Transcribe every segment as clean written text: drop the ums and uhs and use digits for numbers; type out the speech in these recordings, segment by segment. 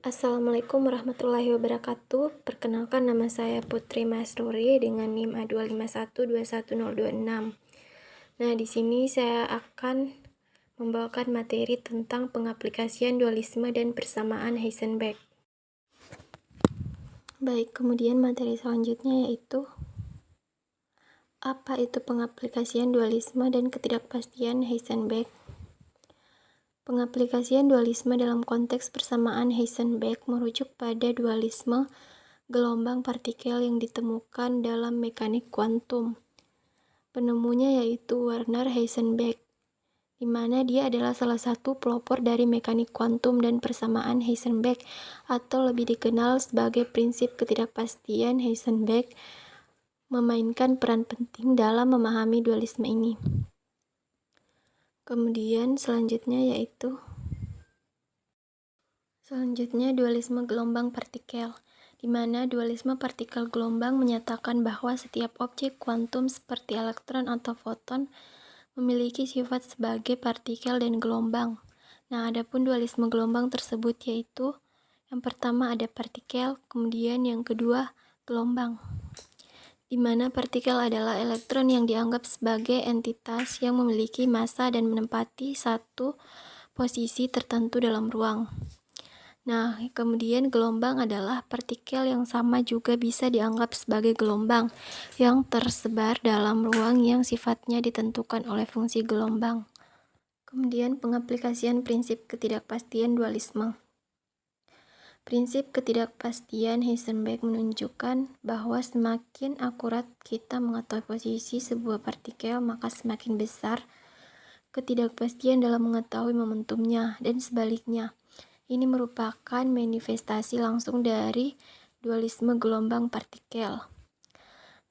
Assalamualaikum warahmatullahi wabarakatuh. Perkenalkan, nama saya Putri Masruri dengan NIM A251210226. Nah, di sini saya akan membawakan materi tentang pengaplikasian dualisme dan persamaan Heisenberg. Baik, kemudian materi selanjutnya yaitu apa itu pengaplikasian dualisme dan ketidakpastian Heisenberg. Pengaplikasian dualisme dalam konteks persamaan Heisenberg merujuk pada dualisme gelombang partikel yang ditemukan dalam mekanik kuantum. Penemunya yaitu Werner Heisenberg, di mana dia adalah salah satu pelopor dari mekanik kuantum dan persamaan Heisenberg, atau lebih dikenal sebagai prinsip ketidakpastian Heisenberg, memainkan peran penting dalam memahami dualisme ini. Kemudian selanjutnya dualisme gelombang partikel, di mana dualisme partikel gelombang menyatakan bahwa setiap objek kuantum seperti elektron atau foton memiliki sifat sebagai partikel dan gelombang. Nah, adapun dualisme gelombang tersebut yaitu yang pertama ada partikel, kemudian yang kedua gelombang, di mana partikel adalah elektron yang dianggap sebagai entitas yang memiliki massa dan menempati satu posisi tertentu dalam ruang. Nah, kemudian gelombang adalah partikel yang sama juga bisa dianggap sebagai gelombang yang tersebar dalam ruang yang sifatnya ditentukan oleh fungsi gelombang. Kemudian pengaplikasian prinsip ketidakpastian dualisme. Prinsip ketidakpastian Heisenberg menunjukkan bahwa semakin akurat kita mengetahui posisi sebuah partikel, maka semakin besar ketidakpastian dalam mengetahui momentumnya, dan sebaliknya. Ini merupakan manifestasi langsung dari dualisme gelombang partikel.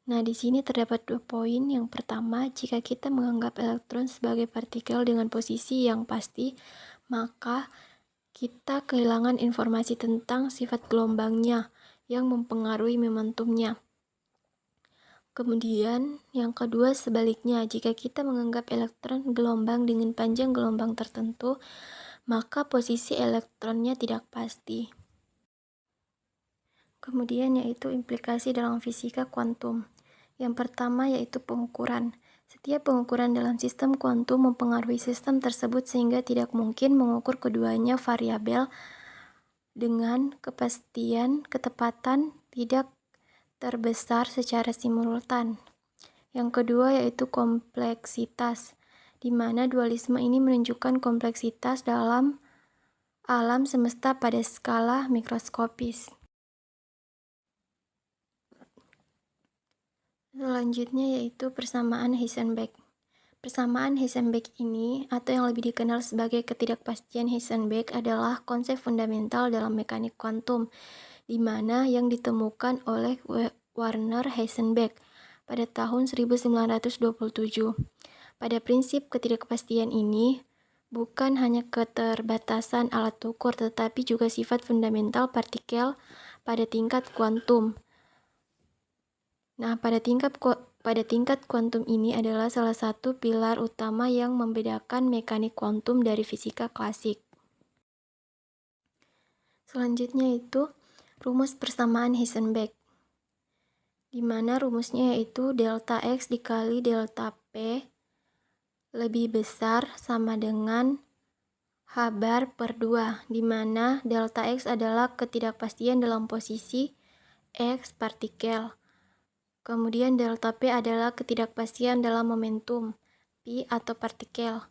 Nah, di sini terdapat 2 poin. Yang pertama, jika kita menganggap elektron sebagai partikel dengan posisi yang pasti, maka kita kehilangan informasi tentang sifat gelombangnya yang mempengaruhi momentumnya. Kemudian, yang kedua sebaliknya, jika kita menganggap elektron gelombang dengan panjang gelombang tertentu, maka posisi elektronnya tidak pasti. Kemudian yaitu implikasi dalam fisika kuantum. Yang pertama yaitu pengukuran. Setiap pengukuran dalam sistem kuantum mempengaruhi sistem tersebut sehingga tidak mungkin mengukur keduanya variabel dengan kepastian ketepatan tidak terbesar secara simultan. Yang kedua yaitu kompleksitas, di mana dualisme ini menunjukkan kompleksitas dalam alam semesta pada skala mikroskopis. Selanjutnya yaitu persamaan Heisenberg. Persamaan Heisenberg ini, atau yang lebih dikenal sebagai ketidakpastian Heisenberg, adalah konsep fundamental dalam mekanik kuantum, di mana yang ditemukan oleh Werner Heisenberg pada tahun 1927. Pada prinsip ketidakpastian ini, bukan hanya keterbatasan alat ukur, tetapi juga sifat fundamental partikel pada tingkat kuantum. Nah, pada tingkat kuantum ini adalah salah satu pilar utama yang membedakan mekanik kuantum dari fisika klasik. Selanjutnya itu rumus persamaan Heisenberg, di mana rumusnya yaitu delta X dikali delta P lebih besar sama dengan H bar per 2, di mana delta X adalah ketidakpastian dalam posisi X partikel. Kemudian delta P adalah ketidakpastian dalam momentum P atau partikel.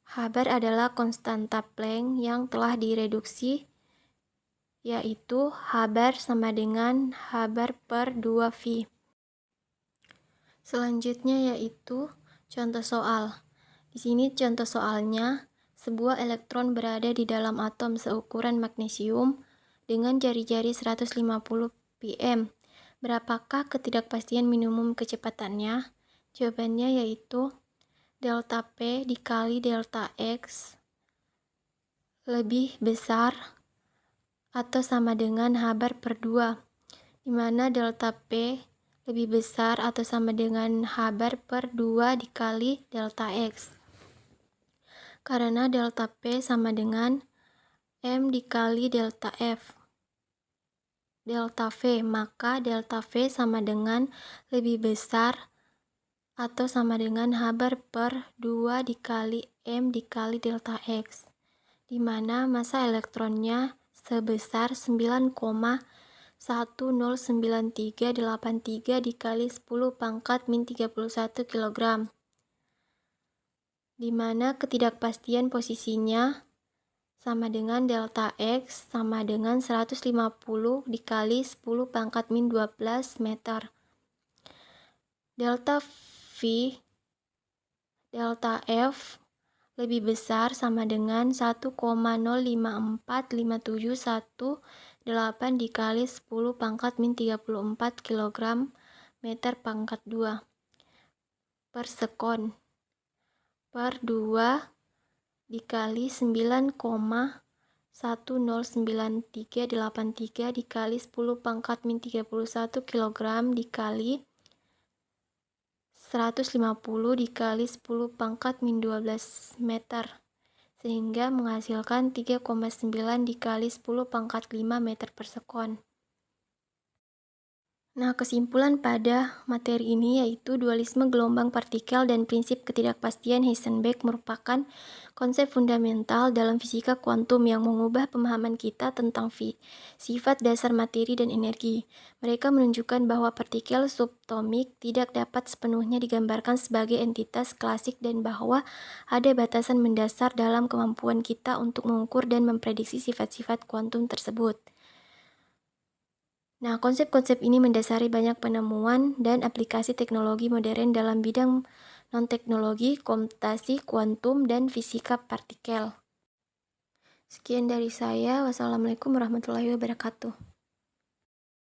H bar adalah konstanta Planck yang telah direduksi, yaitu H bar sama dengan H bar per 2V. Selanjutnya yaitu contoh soal. Di sini contoh soalnya, sebuah elektron berada di dalam atom seukuran magnesium dengan jari-jari 150 pm. Berapakah ketidakpastian minimum kecepatannya? Jawabannya yaitu delta P dikali delta X lebih besar atau sama dengan H bar per 2, di mana delta P lebih besar atau sama dengan H bar per 2 dikali delta X. Karena delta P sama dengan M dikali delta F. Delta V, maka delta V sama dengan lebih besar atau sama dengan H per 2 dikali M dikali delta X, di mana massa elektronnya sebesar 9,109383 dikali 10 pangkat min 31 kg, di mana ketidakpastian posisinya sama dengan delta X sama dengan 150 dikali 10 pangkat min 12 meter. Delta F lebih besar sama dengan 1,054571 dikali 10 pangkat min 34 kg meter pangkat 2 per sekon per 2 dikali 9,109383 dikali 10 pangkat min 31 kg dikali 150 dikali 10 pangkat min 12 meter, sehingga menghasilkan 3,9 dikali 10 pangkat 5 meter per sekon. Nah, kesimpulan pada materi ini yaitu dualisme gelombang partikel dan prinsip ketidakpastian Heisenberg merupakan konsep fundamental dalam fisika kuantum yang mengubah pemahaman kita tentang sifat dasar materi dan energi. Mereka menunjukkan bahwa partikel subatomik tidak dapat sepenuhnya digambarkan sebagai entitas klasik dan bahwa ada batasan mendasar dalam kemampuan kita untuk mengukur dan memprediksi sifat-sifat kuantum tersebut. Nah, konsep-konsep ini mendasari banyak penemuan dan aplikasi teknologi modern dalam bidang non-teknologi, komputasi, kuantum, dan fisika partikel. Sekian dari saya. Wassalamualaikum warahmatullahi wabarakatuh.